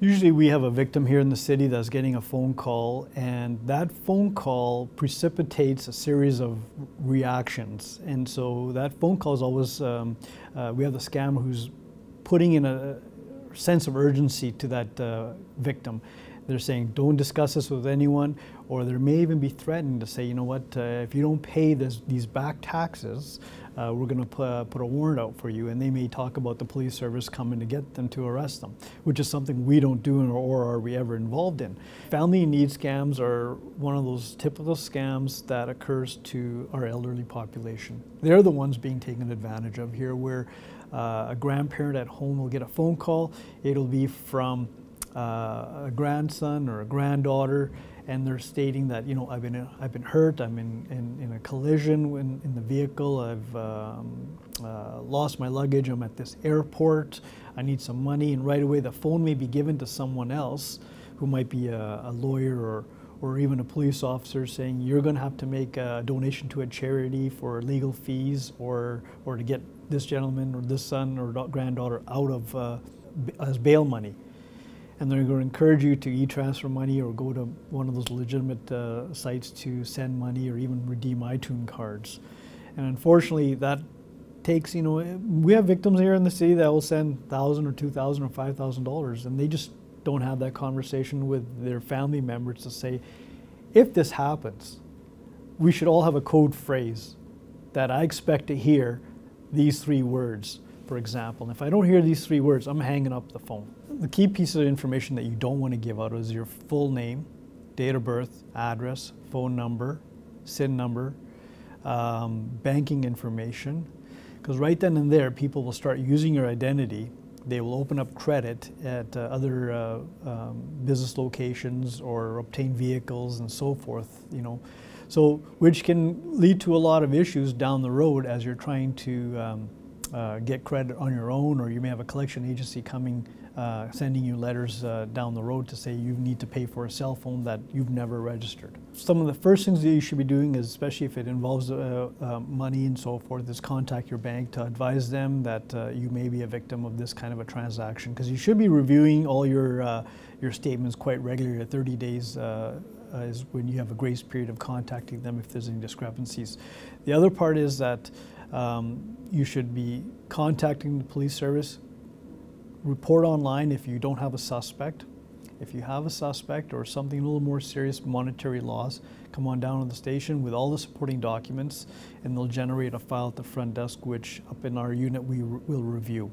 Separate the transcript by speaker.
Speaker 1: Usually we have a victim here in the city that's getting a phone call, and that phone call precipitates a series of reactions. And so that phone call is always, we have the scammer who's putting in a sense of urgency to that victim. They're saying, don't discuss this with anyone, or there may even be threatening to say, you know what, if you don't pay these back taxes, we're going to put a warrant out for you. And they may talk about the police service coming to get them to arrest them, which is something we don't do or are we ever involved in. Family need scams are one of those typical scams that occurs to our elderly population. They're the ones being taken advantage of here, where a grandparent at home will get a phone call. It'll be from a grandson or a granddaughter, and they're stating that, you know, I've been hurt, I'm in a collision in the vehicle, I've lost my luggage, I'm at this airport, I need some money, and right away the phone may be given to someone else who might be a lawyer or even a police officer, saying you're going to have to make a donation to a charity for legal fees or to get this gentleman or this son or granddaughter out of as bail money. And they're going to encourage you to e-transfer money or go to one of those legitimate sites to send money or even redeem iTunes cards. And unfortunately, that takes, you know, we have victims here in the city that will send $1,000 or $2,000 or $5,000, and they just don't have that conversation with their family members to say, if this happens, we should all have a code phrase that I expect to hear these 3 words, for example. And if I don't hear these 3 words, I'm hanging up the phone. The key piece of information that you don't want to give out is your full name, date of birth, address, phone number, SIN number, banking information, because right then and there people will start using your identity. They will open up credit at other business locations or obtain vehicles and so forth, you know. So which can lead to a lot of issues down the road as you're trying to get credit on your own, or you may have a collection agency coming, sending you letters down the road to say you need to pay for a cell phone that you've never registered. Some of the first things that you should be doing is, especially if it involves money and so forth, is contact your bank to advise them that you may be a victim of this kind of a transaction, because you should be reviewing all your statements quite regularly. 30 days is when you have a grace period of contacting them if there's any discrepancies. The other part is that you should be contacting the police service. Report online if you don't have a suspect. If you have a suspect or something a little more serious, monetary loss, come on down to the station with all the supporting documents, and they'll generate a file at the front desk, which up in our unit we will review.